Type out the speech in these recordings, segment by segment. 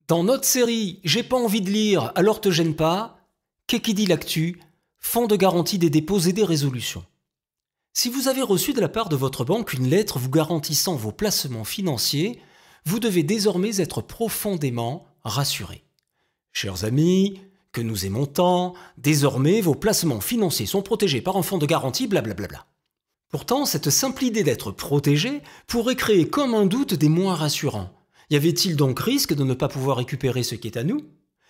Dans notre série J'ai pas envie de lire, alors te gêne pas, qu'est-ce qui dit l'actu, fonds de garantie des dépôts et des résolutions. Si vous avez reçu de la part de votre banque une lettre vous garantissant vos placements financiers, vous devez désormais être profondément rassuré. Chers amis, que nous aimons tant, désormais vos placements financiers sont protégés par un fonds de garantie, blablabla. Pourtant, cette simple idée d'être protégé pourrait créer comme un doute des moins rassurants. Y avait-il donc risque de ne pas pouvoir récupérer ce qui est à nous?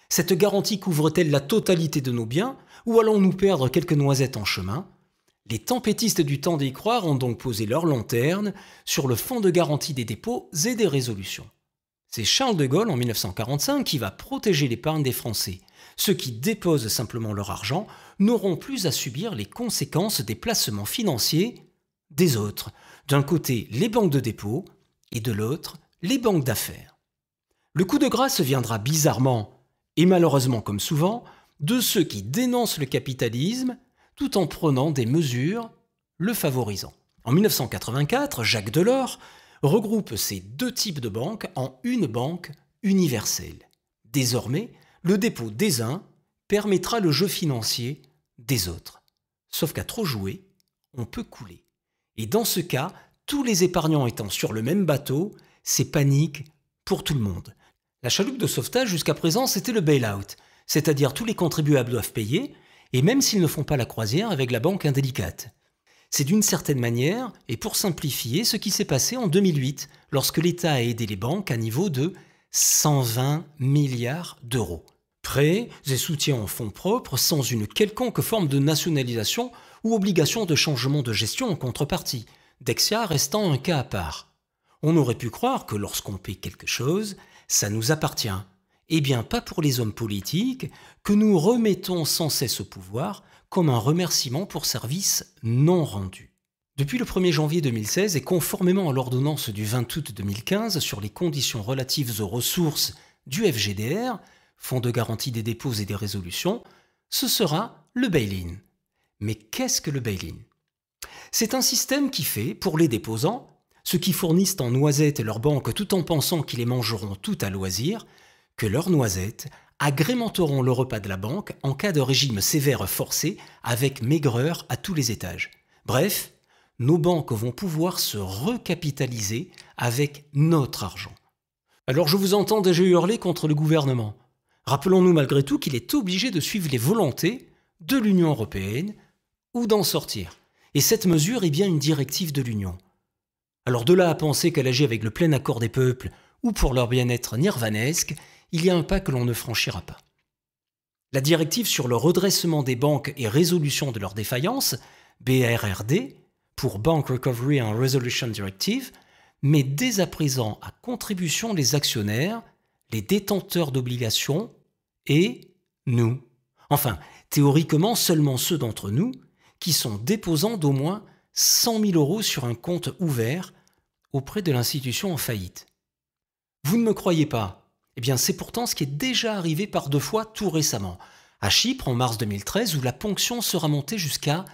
Cette garantie couvre-t-elle la totalité de nos biens, ou allons-nous perdre quelques noisettes en chemin? Les tempêtistes du temps d'y croire ont donc posé leur lanterne sur le fonds de garantie des dépôts et des résolutions. C'est Charles de Gaulle en 1945 qui va protéger l'épargne des Français. Ceux qui déposent simplement leur argent n'auront plus à subir les conséquences des placements financiers des autres. D'un côté, les banques de dépôt et de l'autre, les banques d'affaires. Le coup de grâce viendra bizarrement, et malheureusement comme souvent, de ceux qui dénoncent le capitalisme tout en prenant des mesures le favorisant. En 1984, Jacques Delors regroupe ces deux types de banques en une banque universelle. Désormais, le dépôt des uns permettra le jeu financier des autres. Sauf qu'à trop jouer, on peut couler. Et dans ce cas, tous les épargnants étant sur le même bateau, c'est panique pour tout le monde. La chaloupe de sauvetage jusqu'à présent, c'était le bail-out, c'est-à-dire tous les contribuables doivent payer, et même s'ils ne font pas la croisière avec la banque indélicate. C'est d'une certaine manière, et pour simplifier, ce qui s'est passé en 2008, lorsque l'État a aidé les banques à niveau de 120 milliards d'euros. Prêts et soutiens en fonds propres sans une quelconque forme de nationalisation ou obligation de changement de gestion en contrepartie, Dexia restant un cas à part. On aurait pu croire que lorsqu'on paie quelque chose, ça nous appartient. Eh bien, pas pour les hommes politiques que nous remettons sans cesse au pouvoir comme un remerciement pour services non rendus. Depuis le 1er janvier 2016 et conformément à l'ordonnance du 20 août 2015 sur les conditions relatives aux ressources du FGDR, Fonds de garantie des dépôts et des résolutions, ce sera le bail-in. Mais qu'est-ce que le bail-in? C'est un système qui fait, pour les déposants, ceux qui fournissent en noisettes leur banque tout en pensant qu'ils les mangeront tout à loisir, que leurs noisettes agrémenteront le repas de la banque en cas de régime sévère forcé avec maigreur à tous les étages. Bref, nos banques vont pouvoir se recapitaliser avec notre argent. Alors je vous entends déjà hurler contre le gouvernement. Rappelons-nous malgré tout qu'il est obligé de suivre les volontés de l'Union européenne ou d'en sortir. Et cette mesure est bien une directive de l'Union. Alors de là à penser qu'elle agit avec le plein accord des peuples ou pour leur bien-être nirvanesque, il y a un pas que l'on ne franchira pas. La directive sur le redressement des banques et résolution de leurs défaillances, BRRD, pour Bank Recovery and Resolution Directive, met dès à présent à contribution les actionnaires, les détenteurs d'obligations et nous. Enfin, théoriquement seulement ceux d'entre nous qui sont déposants d'au moins 100 000 € sur un compte ouvert auprès de l'institution en faillite. Vous ne me croyez pas? Eh bien, c'est pourtant ce qui est déjà arrivé par 2 fois tout récemment. À Chypre, en mars 2013, où la ponction sera montée jusqu'à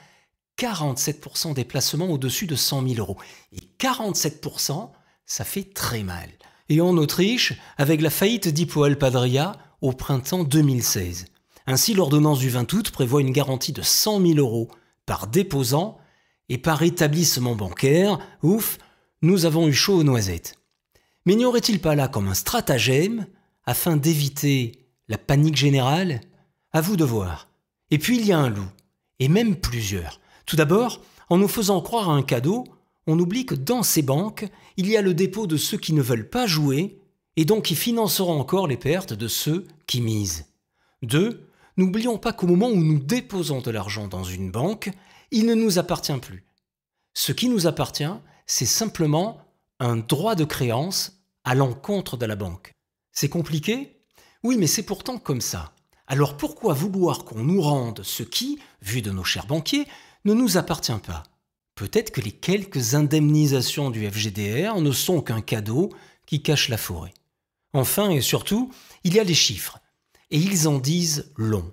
47% des placements au-dessus de 100 000 €. Et 47%, ça fait très mal. Et en Autriche, avec la faillite d'Hypo Alpadria au printemps 2016. Ainsi, l'ordonnance du 20 août prévoit une garantie de 100 000 € par déposant et par établissement bancaire. Ouf, nous avons eu chaud aux noisettes. Mais n'y aurait-il pas là comme un stratagème afin d'éviter la panique générale? À vous de voir. Et puis il y a un loup, et même plusieurs. Tout d'abord, en nous faisant croire à un cadeau, on oublie que dans ces banques, il y a le dépôt de ceux qui ne veulent pas jouer et donc qui financeront encore les pertes de ceux qui misent. 2. N'oublions pas qu'au moment où nous déposons de l'argent dans une banque, il ne nous appartient plus. Ce qui nous appartient, c'est simplement un droit de créance à l'encontre de la banque. C'est compliqué? Oui, mais c'est pourtant comme ça. Alors pourquoi vouloir qu'on nous rende ce qui, vu de nos chers banquiers, ne nous appartient pas? Peut-être que les quelques indemnisations du FGDR ne sont qu'un cadeau qui cache la forêt. Enfin et surtout, il y a les chiffres. Et ils en disent long.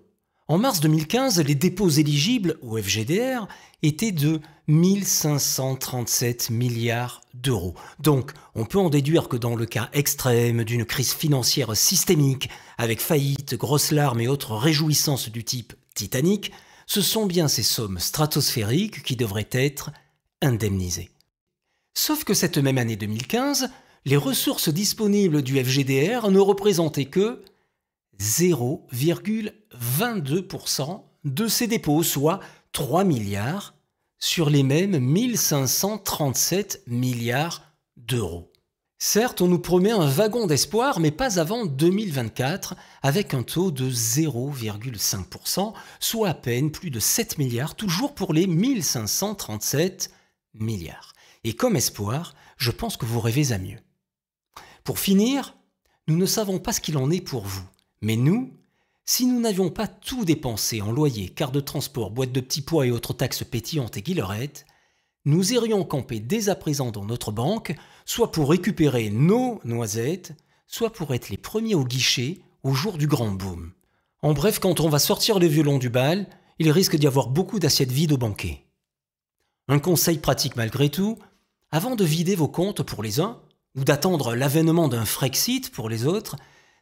En mars 2015, les dépôts éligibles au FGDR étaient de 1537 milliards d'euros. Donc, on peut en déduire que dans le cas extrême d'une crise financière systémique, avec faillite, grosses larmes et autres réjouissances du type Titanic, ce sont bien ces sommes stratosphériques qui devraient être indemnisées. Sauf que cette même année 2015, les ressources disponibles du FGDR ne représentaient que 0,22% de ces dépôts, soit 3 milliards sur les mêmes 1537 milliards d'euros. Certes, on nous promet un wagon d'espoir, mais pas avant 2024, avec un taux de 0,5%, soit à peine plus de 7 milliards, toujours pour les 1537 milliards. Et comme espoir, je pense que vous rêvez à mieux. Pour finir, nous ne savons pas ce qu'il en est pour vous. Mais nous, si nous n'avions pas tout dépensé en loyer, carte de transport, boîte de petits pois et autres taxes pétillantes et guillerettes, nous irions camper dès à présent dans notre banque, soit pour récupérer nos noisettes, soit pour être les premiers au guichet au jour du grand boom. En bref, quand on va sortir le violon du bal, il risque d'y avoir beaucoup d'assiettes vides au banquet. Un conseil pratique malgré tout, avant de vider vos comptes pour les uns, ou d'attendre l'avènement d'un Frexit pour les autres,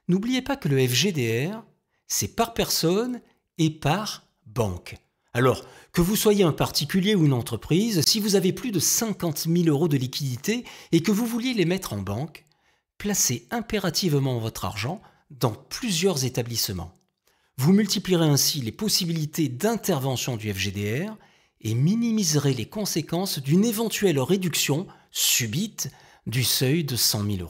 n'oubliez pas que le FGDR, c'est par personne et par banque. Alors, que vous soyez un particulier ou une entreprise, si vous avez plus de 50 000 € de liquidités et que vous vouliez les mettre en banque, placez impérativement votre argent dans plusieurs établissements. Vous multiplierez ainsi les possibilités d'intervention du FGDR et minimiserez les conséquences d'une éventuelle réduction subite du seuil de 100 000 €.